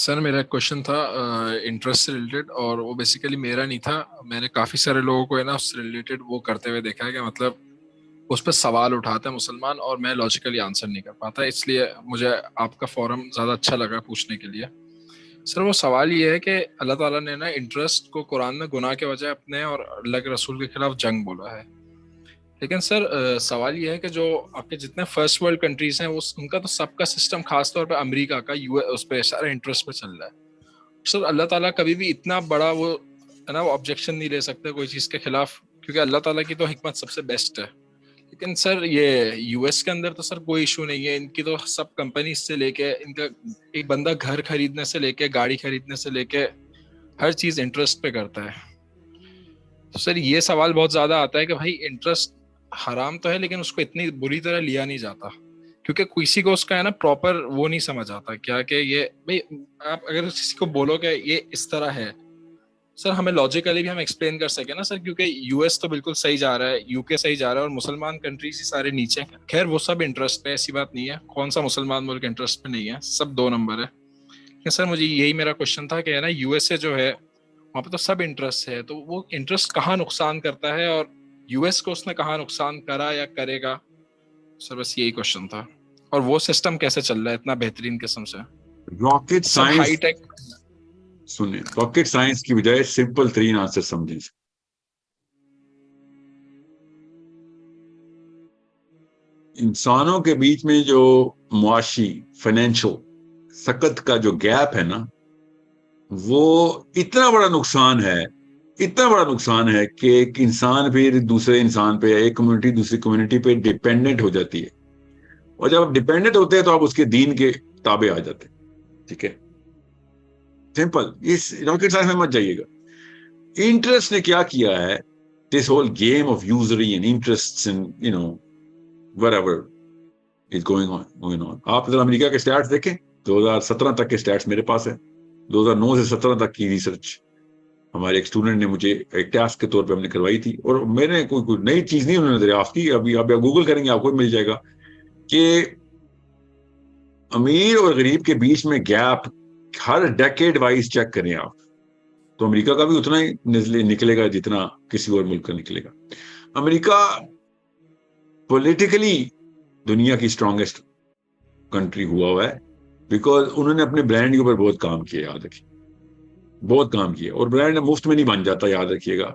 سر میرا ایک کوشچن تھا انٹرسٹ سے ریلیٹڈ، اور وہ بیسیکلی میرا نہیں تھا. میں نے کافی سارے لوگوں کو ہے نا اس سے ریلیٹڈ وہ کرتے ہوئے دیکھا ہے کہ مطلب اس پہ سوال اٹھاتے ہیں مسلمان، اور میں لاجیکلی آنسر نہیں کر پاتا، اس لیے مجھے آپ کا فورم زیادہ اچھا لگا پوچھنے کے لیے. سر وہ سوال یہ ہے کہ اللہ تعالیٰ نے نا انٹرسٹ کو قرآن میں گناہ کے وجہ اپنے اور اللہ کے رسول کے خلاف جنگ بولا ہے. لیکن سر سوال یہ ہے کہ جو آپ کے جتنے فرسٹ ورلڈ کنٹریز ہیں ان کا تو سب کا سسٹم، خاص طور پہ امریکہ کا اس پہ سارا انٹرسٹ پہ چل رہا ہے. سر اللہ تعالیٰ کبھی بھی اتنا بڑا وہ ہے نا وہ آبجیکشن نہیں لے سکتے کوئی چیز کے خلاف، کیونکہ اللہ تعالیٰ کی تو حکمت سب سے بیسٹ ہے. لیکن سر یہ یو ایس کے اندر تو سر کوئی ایشو نہیں ہے، ان کی تو سب کمپنیز سے لے کے ان کا ایک بندہ گھر خریدنے سے لے کے گاڑی خریدنے سے لے کے ہر چیز انٹرسٹ پہ کرتا ہے. تو سر یہ سوال بہت زیادہ آتا ہے کہ بھائی انٹرسٹ حرام تو ہے لیکن اس کو اتنی بری طرح لیا نہیں جاتا، کیونکہ کسی کو اس کا ہے نا پراپر وہ نہیں سمجھ آتا کیا کہ یہ بھائی آپ اگر کسی کو بولو کہ یہ اس طرح ہے، سر ہمیں لاجیکلی بھی ہم ایکسپلین کر سکیں نا سر، کیونکہ یو ایس تو بالکل صحیح جا رہا ہے، یو کے صحیح جا رہا ہے، اور مسلمان کنٹریز ہی سارے نیچے ہیں. خیر وہ سب انٹرسٹ پہ، ایسی بات نہیں ہے، کون سا مسلمان ملک انٹرسٹ پہ نہیں ہے، سب 2 نمبر ہے. لیکن سر مجھے یہی میرا کوشچن تھا کہ ہے نا یو ایس اے جو ہے وہاں پہ تو سب انٹرسٹ ہے، تو وہ انٹرسٹ کہاں نقصان کرتا ہے، اور یو ایس کو اس نے کہاں نقصان کرا یا کرے گا؟ سر بس یہی کوشچن تھا. اور وہ سسٹم کیسے چل رہا ہے اتنا بہترین قسم سے؟ راکٹ سب ہائی سائنس ٹیک. سنیں، راکٹ سائنس کی بجائے سمپل ترین آنسر سمجھیں. انسانوں کے بیچ میں جو معاشی فائنینشل سکت کا جو گیپ ہے نا، وہ اتنا بڑا نقصان ہے کہ ایک انسان پھر دوسرے انسان پہ، ایک کمیونٹی دوسری کمیونٹی پہ ڈیپینڈنٹ ہو جاتی ہے، اور جب آپ ڈیپینڈنٹ ہوتے ہیں تو آپ اس کے دین کے تابع آ جاتے ہیں. ٹھیک ہے، سمپل. اس راکٹ سائنس میں مت جائیے گا. انٹرسٹ نے کیا کیا ہے، this whole game of usury and interest and whatever is going on. آپ ذرا امریکہ کے سٹیٹس دیکھیں، 2017 تک کے سٹیٹس میرے پاس ہے، 2009 سے 17 تک کی ریسرچ ہمارے ایک اسٹوڈنٹ نے مجھے ایک ٹاسک کے طور پہ ہم نے کروائی تھی، اور میں نے کوئی نئی چیز نہیں انہوں نے دریافت کی. ابھی آپ گوگل کریں گے آپ کو مل جائے گا کہ امیر اور غریب کے بیچ میں گیپ ہر ڈیکیڈ وائز چیک کریں آپ، تو امریکہ کا بھی اتنا ہی نکلے گا جتنا کسی اور ملک کا نکلے گا. امریکہ پولیٹیکلی دنیا کی اسٹرانگسٹ کنٹری ہوا ہے بیکاز انہوں نے اپنے برانڈ کے اوپر بہت کام کیا. یاد رکھیے بہت کام کیا، اور برانڈ مفت میں نہیں بن جاتا، یاد رکھیے گا.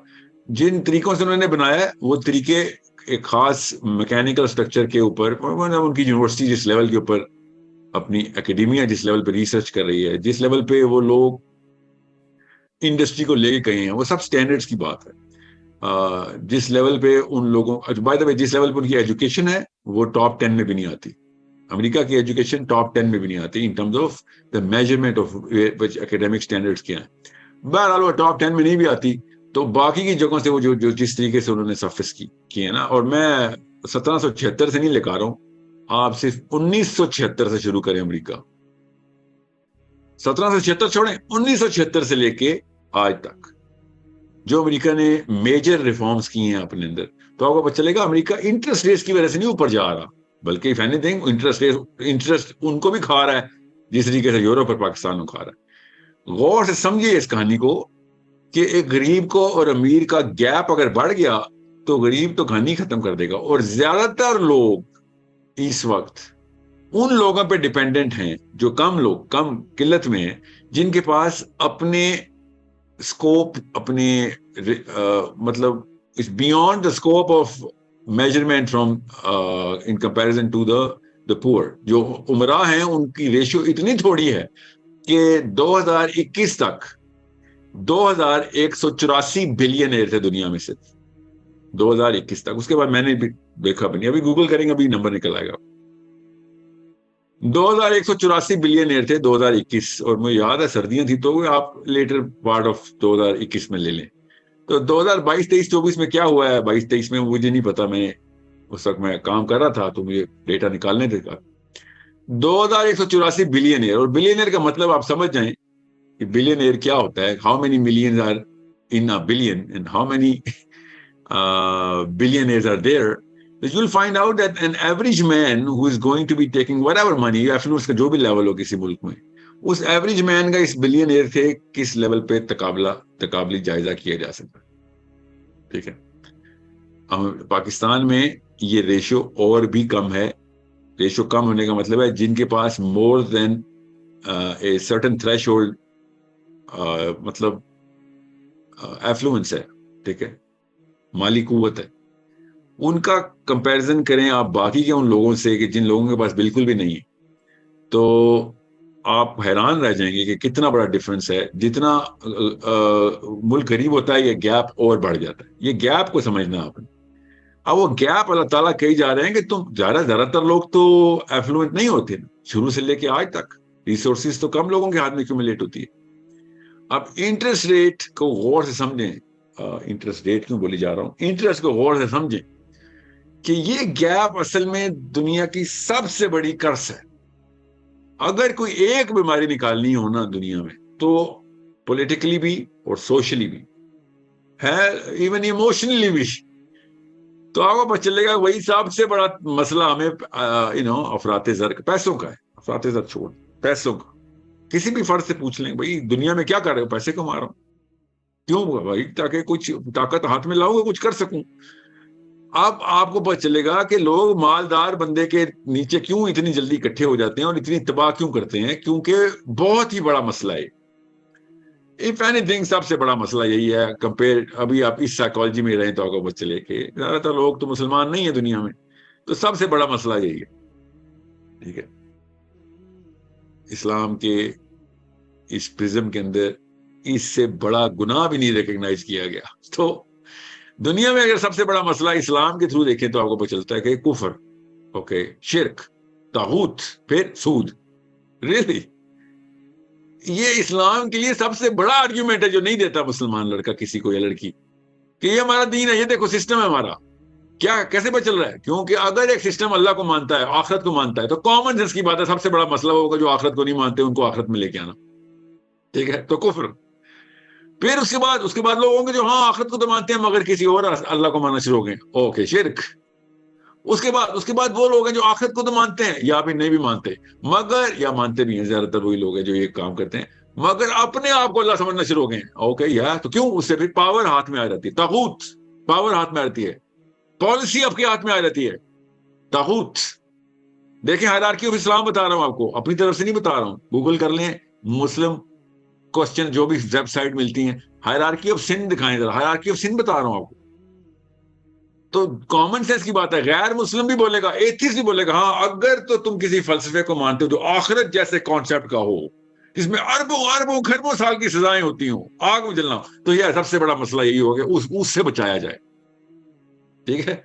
جن طریقوں سے انہوں نے بنایا ہے وہ طریقے ایک خاص میکینیکل اسٹرکچر کے اوپر، ان کی یونیورسٹی جس لیول کے اوپر، اپنی اکیڈیمیا جس لیول پہ ریسرچ کر رہی ہے، جس لیول پہ وہ لوگ انڈسٹری کو لے کے گئے ہیں، وہ سب سٹینڈرڈز کی بات ہے. جس لیول پہ ان لوگوں، بائی دا وے جس لیول پہ ان کی ایجوکیشن ہے وہ ٹاپ 10 میں بھی نہیں آتی. امریکہ کی ایجوکیشن ٹاپ 10 میں بھی نہیں آتی in terms of the measurement of academic standards کیا ہیں. بہرحال وہ ٹاپ 10 میں نہیں بھی آتی، تو باقی کی جگہوں سے وہ جو جس طریقے سے انہوں نے سرفیس کی ہے نا. اور میں 1776 سے نہیں لے کے آ رہا ہوں، آپ صرف 1976 سے شروع کریں. امریکہ 1776 چھوڑیں، 1976 سے لے کے آج تک جو امریکہ نے میجر ریفارمز کی ہیں اپنے اندر، تو آپ کو پتہ چلے گا امریکہ انٹرسٹ ریٹس کی وجہ سے نہیں اوپر جا رہا، بلکہ if anything انٹرسٹ ان کو بھی کھا رہا ہے جس طریقے سے یورپ اور پاکستان کو کھا رہا ہے. غور سے سمجھیے اس کہانی کو کہ ایک غریب کو اور امیر کا گیپ اگر بڑھ گیا تو غریب تو کہانی ختم کر دے گا. اور زیادہ تر لوگ اس وقت ان لوگوں پہ ڈیپینڈنٹ ہیں جو کم قلت میں ہیں، جن کے پاس اپنے اسکوپ، اپنے مطلب it's beyond the scope of measurement from in comparison to the poor. جو عمرہ ہیں ان کی ریشیو اتنی تھوڑی ہے کہ 2021 تک 2184 بلین تھے دنیا میں، صرف 2021 تک. اس کے بعد میں نے بھی دیکھا بھی نہیں، ابھی گوگل کریں گے ابھی نمبر نکل آئے گا. 2184 بلین تھے 2021، اور مجھے یاد ہے سردیاں تھی تو آپ لیٹر پارٹ آف 2021 میں لے لیں. تو 2022 23 24 میں کیا ہوا ہے، 22 23 میں مجھے نہیں پتا، میں اس وقت میں کام کر رہا تھا تو مجھے ڈیٹا نکالنے تھے. 2184 بلین، اور بلین کا مطلب آپ سمجھ جائیں کہ بلین کیا ہوتا ہے. How many millions are in a billion and how many billionaires are there. You'll find out that an average man who is going to be taking whatever money, affluence کا جو بھی لیول ہو کسی ملک میں، اس average مین کا اس billion year سے کس level پہ تقابلی جائزہ کیا جا سکتا ہے. ٹھیک ہے, پاکستان میں یہ ریشو اور بھی کم ہے. ریشو کم ہونے کا مطلب ہے جن کے پاس مور دین اے سرٹن تھریش ہولڈ مطلب ایفلوئنس ہے, ٹھیک ہے, مالی قوت ہے, ان کا کمپیرزن کریں آپ باقی کے ان لوگوں سے کہ جن لوگوں کے پاس بالکل بھی نہیں ہے, تو آپ حیران رہ جائیں گے کہ کتنا بڑا ڈفرنس ہے. جتنا ملک غریب ہوتا ہے یہ گیپ اور بڑھ جاتا ہے. یہ گیپ کو سمجھنا آپ نے. اب وہ گیپ اللہ تعالیٰ کہی جا رہے ہیں کہ تم زیادہ تر لوگ تو ایفلوئنٹ نہیں ہوتے شروع سے لے کے آج تک. ریسورسز تو کم لوگوں کے ہاتھ میں ایکومولیٹ ہوتی ہے. اب انٹرسٹ ریٹ کو غور سے سمجھیں, انٹرسٹ ریٹ کیوں بولی جا رہا ہوں, انٹرسٹ کو غور سے سمجھیں کہ یہ گیپ اصل میں دنیا کی سب سے بڑی کرس ہے. اگر کوئی ایک بیماری نکالنی ہو نا دنیا میں تو پولیٹیکلی بھی اور سوشلی بھی ہے, ایون ایموشنلی بھی, تو آپ کو پتہ چلے گا وہی سب سے بڑا مسئلہ ہمیں افراط زر پیسوں کا ہے. افراط زر چھوڑ, پیسوں کا. کسی بھی فرد سے پوچھ لیں بھائی دنیا میں کیا کر رہے ہو, پیسے کما رہا ہوں. کیوں بھائی؟ تاکہ کچھ طاقت ہاتھ میں لاؤں گا, کچھ کر سکوں. اب آپ کو پتہ چلے گا کہ لوگ مالدار بندے کے نیچے کیوں اتنی جلدی اکٹھے ہو جاتے ہیں اور اتنی تباہ کیوں کرتے ہیں, کیونکہ بہت ہی بڑا مسئلہ ہے. اف اینی تھنگ سب سے بڑا مسئلہ یہی ہے. کمپیئر ابھی آپ اس سائیکالوجی میں رہیں تو آپ کو پتہ چلے کہ زیادہ تر لوگ تو مسلمان نہیں ہیں دنیا میں, تو سب سے بڑا مسئلہ یہی ہے. ٹھیک ہے, اسلام کے اس پرزم کے اندر اس سے بڑا گناہ بھی نہیں ریکگنائز کیا گیا. تو دنیا میں اگر سب سے بڑا مسئلہ اسلام کے تھرو دیکھیں تو آپ کو پتہ چلتا ہے کہ کفر, اوکے, شرک, طاغوت, پھر سود. ریلی یہ اسلام کے لیے سب سے بڑا آرگیومنٹ ہے جو نہیں دیتا مسلمان لڑکا کسی کو یا لڑکی, کہ یہ ہمارا دین ہے, یہ دیکھو سسٹم ہے ہمارا, کیا کیسے پتہ چل رہا ہے. کیونکہ اگر ایک سسٹم اللہ کو مانتا ہے, آخرت کو مانتا ہے, تو کامن سینس کی بات ہے سب سے بڑا مسئلہ ہوگا جو آخرت کو نہیں مانتے ان کو آخرت میں لے کے آنا. ٹھیک ہے, تو کفر. پھر اس کے بعد لوگ ہوں گے جو ہاں آخرت کو تو مانتے ہیں مگر کسی اور اللہ کو ماننا شروع ہو گئے, اوکے, شرک. اس کے بعد وہ لوگ ہیں جو آخرت کو تو مانتے ہیں یا بھی نہیں بھی مانتے, مگر یا مانتے بھی ہیں, زیادہ تر وہی لوگ ہیں جو یہ کام کرتے ہیں, مگر اپنے آپ کو اللہ سمجھنا شروع ہو گئے. اوکے, یا تو کیوں؟ اس سے پھر پاور ہاتھ میں آ جاتی ہے. طاغوت, پاور ہاتھ میں آتی ہے, پالیسی آپ کے ہاتھ میں آ جاتی ہے. طاغوت. دیکھیں ہائرارکی آف اسلام بتا رہا ہوں آپ کو, اپنی طرف سے نہیں بتا رہا ہوں. گوگل کر لیں, مسلم کوسچن جو بھی ویب سائٹ ملتی ہیں, ہائرارکی آف سن دکھائیں ذرا, ہائرارکی آف سن بتا رہا ہوں آپ کو. تو کامن سینس کی بات ہے. غیر مسلم بھی بولے گا, ایتھیسٹ بھی بولے گا ہاں اگر تو تم کسی فلسفے کو مانتے ہو جو آخرت جیسے کانسیپٹ کا ہو, جس میں اربوں خربوں سال کی سزائیں ہوتی ہوں, آگ میں جلنا, تو یہ سب سے بڑا مسئلہ یہی ہوگا اس سے بچایا جائے. ٹھیک ہے,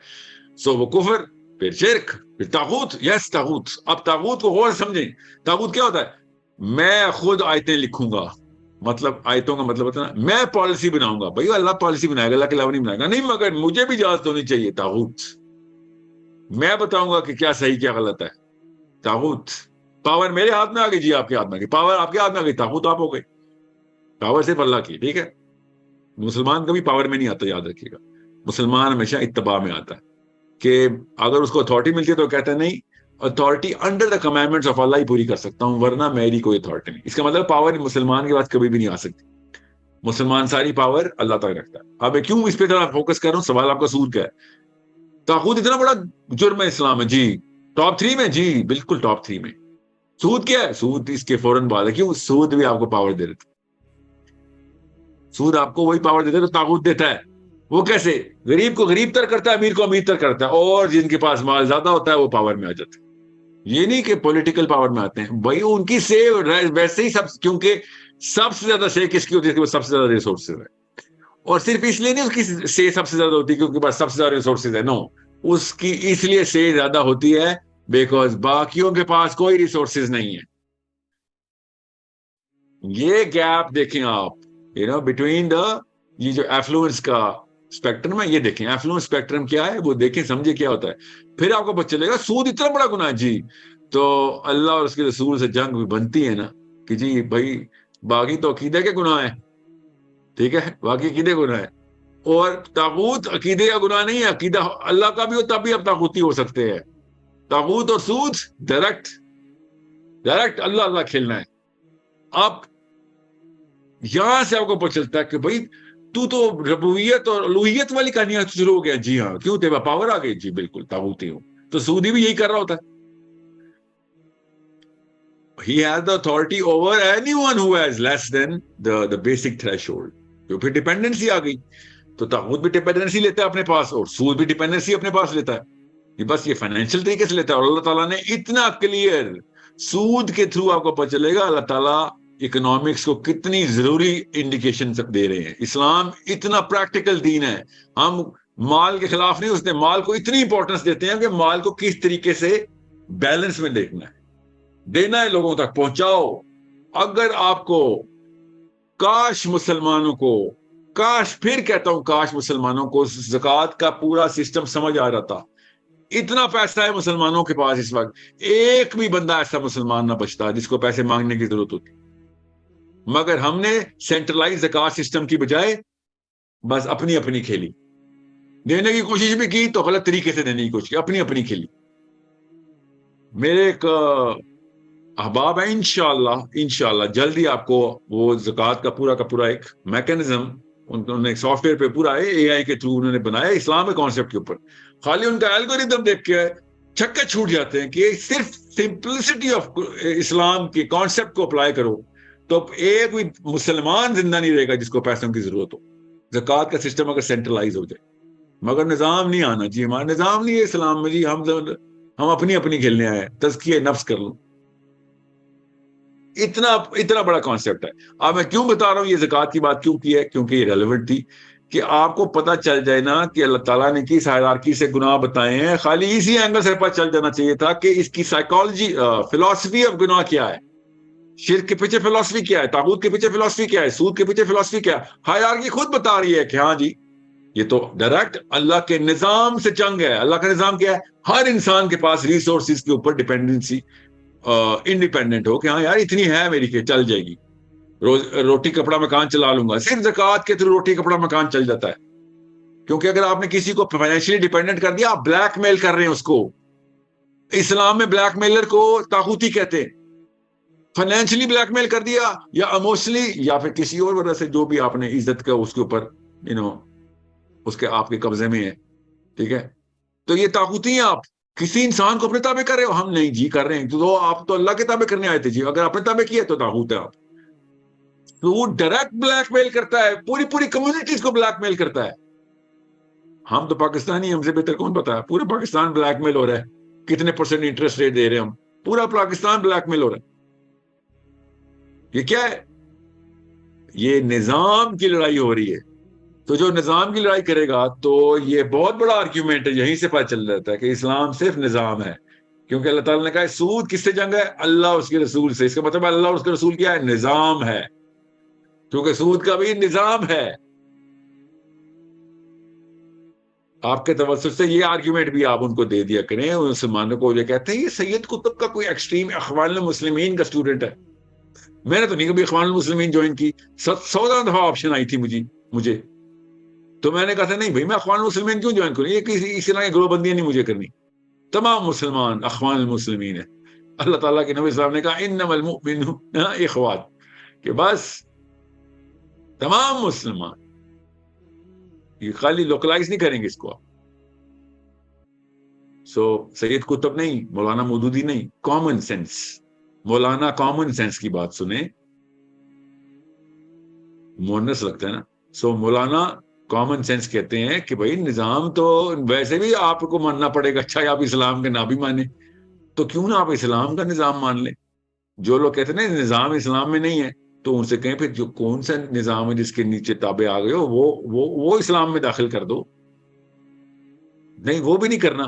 سو وہ کفر, پھر شرک, پھر طاغوت. یس, طاغوت. اب طاغوت کو غور سے سمجھیں. طاغوت کیا ہوتا ہے؟ میں خود آیتیں لکھوں گا, مطلب آیتوں کا مطلب ہوتا ہے نا, میں پالیسی بناؤں گا. بھائی اللہ پالیسی بنائے گا, اللہ کے علاوہ نہیں بنائے گا. نہیں, مگر مجھے بھی اجازت ہونی چاہیے. طاغوت. میں بتاؤں گا کہ کیا صحیح کیا غلط ہے. طاغوت. پاور میرے ہاتھ میں آ گئی, جی آپ کے ہاتھ میں آ گئی. پاور آپ کے ہاتھ میں آ گئی, طاغوت آپ ہو گئی. پاور صرف اللہ کی. ٹھیک ہے, مسلمان کبھی پاور میں نہیں آتا, یاد رکھیے گا. مسلمان ہمیشہ اتباع میں آتا ہے کہ اگر اس کو اتھارٹی ملتی ہے تو کہتا ہے نہیں, authority under the commandments of Allah ہی پوری کر سکتا ہوں, ورنہ میری کوئی اتھارٹی نہیں. اس کا مطلب پاور مسلمان کے پاس کبھی بھی نہیں آ سکتی. مسلمان ساری پاور اللہ تک رکھتا ہے. اب کیوں اس پہ ذرا فوکس کر رہا ہوں, سوال آپ کا سود کا ہے. طاغوت اتنا بڑا جرم ہے اسلام میں, جی ٹاپ 3 میں, جی بالکل ٹاپ 3 میں. سود کیا ہے؟ سود اس کے فوراً بعد ہے. کیوں؟ سود بھی آپ کو پاور دے دیتا. سود آپ کو وہی پاور دیتا ہے تو طاغوت دیتا ہے. وہ کیسے؟ غریب کو غریب تر کرتا ہے, امیر کو امیر تر کرتا ہے, اور جن کے پاس مال زیادہ ہوتا ہے وہ پاور میں آ جاتے ہیں. یہ نہیں کہ پولیٹیکل پاور میں آتے ہیں بھائی, ان کی سے ویسے ہی سب, کیونکہ سب سے زیادہ سے کس کی ہوتی ہے؟ سب سے زیادہ ریسورسز ہے. اور صرف اس لیے نہیں اس کی سے سب سے زیادہ ہوتی ہے کیونکہ بس سب سے زیادہ ریسورسز ہے. نو, اس کی اس لیے سے زیادہ ہوتی ہے بیکاز باقیوں کے پاس کوئی ریسورسز نہیں ہے. یہ گیپ دیکھیں آپ, بٹوین دا, یہ جو ایفلوئنس کا اسپیکٹرم ہے, یہ دیکھیں ایفلوئنس اسپیکٹرم کیا ہے, وہ دیکھیں, سمجھے کیا ہوتا ہے. پھر آپ کو پتہ چلے گا سود اتنا بڑا گناہ ہے. جی تو اللہ اور اس کے رسول سے جنگ بھی بنتی ہے نا کہ جی بھائی باقی تو عقیدے کے گناہ ہے. ٹھیک ہے, باقی عقیدے گناہ ہے, اور طاغوت عقیدے کا گناہ نہیں ہے. عقیدہ اللہ کا بھی ہو تب بھی اب طاغوتی ہو سکتے ہیں. طاغوت اور سود ڈائریکٹ اللہ کھیلنا ہے. آپ یہاں سے آپ کو پتہ چلتا ہے کہ بھائی تو ربوبیت اور الوہیت والی کہانیاں شروع ہو گیا. جی ہاں, کیوں تیرا پاور آ گئی؟ جی بالکل, طاغوتی ہوں. تو سودی بھی یہی کر رہا ہوتا ہے. He has the authority over anyone who has less than the basic threshold. تو پھر ڈیپینڈنسی آ گئی. تو طاغوت بھی ڈیپینڈنسی لیتا ہے اپنے پاس, اور سود بھی ڈیپینڈنسی اپنے پاس لیتا ہے. یہ بس یہ فائنینشیل طریقے سے لیتا ہے. اور اللہ تعالیٰ نے اتنا کلیئر, سود کے تھرو آپ کو پتہ چلے گا اللہ تعالیٰ اکنامکس کو کتنی ضروری انڈیکیشن دے رہے ہیں. اسلام اتنا پریکٹیکل دین ہے. ہم مال کے خلاف نہیں ہوتے, مال کو اتنی امپورٹنس دیتے ہیں کہ مال کو کس طریقے سے بیلنس میں دیکھنا ہے, دینا ہے, لوگوں تک پہنچاؤ. اگر آپ کو کاش مسلمانوں کو, کاش, پھر کہتا ہوں کاش مسلمانوں کو زکوٰۃ کا پورا سسٹم سمجھ آ رہا تھا. اتنا پیسہ ہے مسلمانوں کے پاس اس وقت, ایک بھی بندہ ایسا مسلمان نہ بچتا جس کو پیسے مانگنے کی ضرورت ہوتی. مگر ہم نے سینٹرلائز زکوٰۃ سسٹم کی بجائے بس اپنی اپنی کھیلی. دینے کی کوشش بھی کی تو غلط طریقے سے دینے کی کوشش کی, اپنی اپنی کھیلی. میرے ایک احباب ہیں, انشاءاللہ جلدی آپ کو وہ زکوٰۃ کا پورا ایک میکینزم, انہوں نے ایک سافٹ ویئر پہ پورا ہے, اے آئی کے تھرو انہوں نے بنایا اسلام کے کانسیپٹ کے اوپر. خالی ان کا الگوریتم دیکھ کے چھکے چھوٹ جاتے ہیں کہ صرف سمپلسٹی آف اسلام کے کانسیپٹ کو اپلائی کرو تو ایک بھی مسلمان زندہ نہیں رہے گا جس کو پیسوں کی ضرورت ہو. زکوٰۃ کا سسٹم اگر سینٹرلائز ہو جائے, مگر نظام نہیں آنا. جی ہمارا نظام نہیں ہے اسلام میں. جی ہم اپنی کھیلنے آئے, تزکیہ نفس کر لوں. اتنا بڑا کانسیپٹ ہے. اب میں کیوں بتا رہا ہوں یہ زکوٰۃ کی بات کیوں کی ہے, کیونکہ یہ ریلیونٹ تھی کہ آپ کو پتہ چل جائے نا کہ اللہ تعالیٰ نے کس ہائرارکی سے گناہ بتائے ہیں. خالی اسی اینگل سے پتہ چل جانا چاہیے تھا کہ اس کی سائیکالوجی, فلسفی آف گناہ کیا ہے, شرک کے پیچھے فلسفی کیا ہے, طاغوت کے پیچھے فلسفی کیا ہے, سود کے پیچھے فلسفی کیا ہے. ہائرارکی خود بتا رہی ہے کہ ہاں جی یہ تو ڈائریکٹ اللہ کے نظام سے جنگ ہے. اللہ کا نظام کیا ہے؟ ہر انسان کے پاس ریسورسز کے اوپر ڈیپینڈنسی, انڈیپینڈنٹ ہو کہ ہاں یار اتنی ہے میری کہ چل جائے گی, روٹی کپڑا مکان چلا لوں گا. صرف زکوٰۃ کے تھرو روٹی کپڑا مکان چل جاتا ہے. کیونکہ اگر آپ نے کسی کو فائنینشلی ڈیپینڈنٹ کر دیا, آپ بلیک میل کر رہے ہیں اس کو. اسلام میں بلیک میلر کو طاغوتی کہتے ہیں. فائنینشلی بلیک میل کر دیا یا ایموشنلی یا پھر کسی اور وجہ سے جو بھی آپ نے عزت کا اس کے اوپر اس کے آپ کے قبضے میں ہے, ٹھیک ہے, تو یہ طاغوتی ہیں. آپ کسی انسان کو اپنے تابع کر رہے ہو. ہم نہیں جی کر رہے ہیں, تو آپ تو اللہ کے تابع کرنے آئے تھے. جی اگر اپنے تابع کیا تو طاغوت ہے آپ. تو وہ ڈائریکٹ بلیک میل کرتا ہے, پوری کمیونٹیز کو بلیک میل کرتا ہے. ہم تو پاکستانی, ہم سے بہتر کون پتا ہے؟ پورا پاکستان بلیک میل ہو رہا ہے. کتنے % انٹرسٹ ریٹ دے رہے ہیں ہم, پورا پاکستان بلیک میل ہو رہا ہے. یہ کیا ہے؟ یہ نظام کی لڑائی ہو رہی ہے. تو جو نظام کی لڑائی کرے گا تو یہ بہت بڑا آرگیومنٹ ہے. یہیں سے پتہ چل جاتا ہے کہ اسلام صرف نظام ہے. کیونکہ اللہ تعالیٰ نے کہا سود کس سے جنگ ہے؟ اللہ اس کے رسول سے. اس کا مطلب اللہ اور اس کے رسول کیا ہے؟ نظام ہے. کیونکہ سود کا بھی نظام ہے. آپ کے توسط سے یہ آرگیومنٹ بھی آپ ان کو دے دیا کریں. مسلمانوں کو یہ کہتے ہیں یہ سید قطب کا کوئی ایکسٹریم اخوان المسلمین کا اسٹوڈنٹ ہے. میں نے تو نہیں کبھی اخوان المسلمین جوائن کی. 14 دفعہ آپشن آئی تھی مجھے. تو میں نے کہا تھا نہیں بھائی میں اخوان المسلمین کیوں جوائن کروں, یہ اس طرح کی گروہ بندیاں نہیں مجھے کرنی. تمام مسلمان اخوان المسلمین ہیں. اللہ تعالیٰ کے نبی صلی اللہ علیہ وسلم نے کہا انما المؤمنون اخوات, کہ بس تمام مسلمان. یہ خالی لوکلائز نہیں کریں گے اس کو. سید قطب نہیں, مولانا مودودی نہیں, کامن سینس. مولانا کامن سینس کی بات سنیں, مونس لگتا ہے نا. مولانا کامن سینس کہتے ہیں کہ بھائی نظام تو ویسے بھی آپ کو ماننا پڑے گا. اچھا آپ اسلام کا نہ بھی مانیں تو کیوں نہ آپ اسلام کا نظام مان لیں. جو لوگ کہتے ہیں نا نظام اسلام میں نہیں ہے, تو ان سے کہیں پھر جو کون سا نظام ہے جس کے نیچے تابع آ گئے ہو وہ اسلام میں داخل کر دو. نہیں, وہ بھی نہیں کرنا.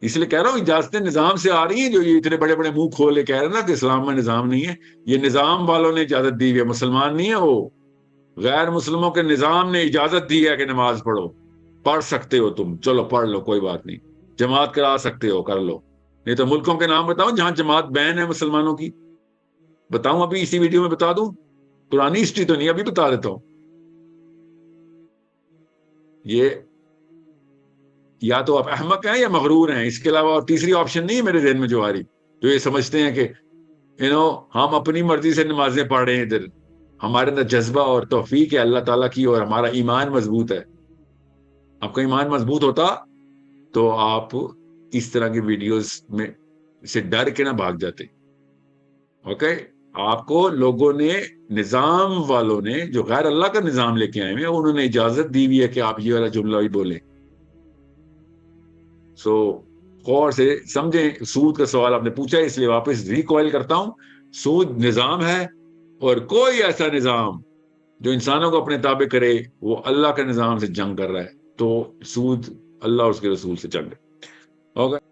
اس لیے کہہ رہا ہوں اجازتیں نظام سے آ رہی ہیں. جو یہ اتنے بڑے بڑے منہ کھولے کہہ رہے ہیں نا کہ اسلام میں نظام نہیں ہے, یہ نظام والوں نے اجازت دی ہے, مسلمان نہیں ہے وہ. غیر مسلموں کے نظام نے اجازت دی ہے کہ نماز پڑھو. پڑھ سکتے ہو تم, چلو پڑھ لو, کوئی بات نہیں. جماعت کرا سکتے ہو, کر لو. نہیں تو ملکوں کے نام بتاؤ جہاں جماعت بین ہے مسلمانوں کی. بتاؤں ابھی اسی ویڈیو میں بتا دوں. پرانی ہسٹری تو نہیں, ابھی بتا دیتا ہوں. یہ یا تو آپ احمق ہیں یا مغرور ہیں. اس کے علاوہ اور تیسری آپشن نہیں ہے میرے ذہن میں جو آ رہی. جو یہ سمجھتے ہیں کہ ہم اپنی مرضی سے نمازیں پڑھ رہے ہیں ادھر، ہمارے اندر جذبہ اور توفیق ہے اللہ تعالیٰ کی، اور ہمارا ایمان مضبوط ہے. آپ کا ایمان مضبوط ہوتا تو آپ اس طرح کی ویڈیوز میں سے ڈر کے نہ بھاگ جاتے. اوکے، آپ کو لوگوں نے، نظام والوں نے جو غیر اللہ کا نظام لے کے آئے ہیں، انہوں نے اجازت دی ہوئی ہے کہ آپ یہ والا جملہ بھی بولیں. سو غور سے سمجھیں. سود کا سوال آپ نے پوچھا ہے، اس لیے واپس ریکوائل کرتا ہوں. سود نظام ہے، اور کوئی ایسا نظام جو انسانوں کو اپنے تابع کرے وہ اللہ کے نظام سے جنگ کر رہا ہے. تو سود اللہ اور اس کے رسول سے جنگ ہے. اوکے.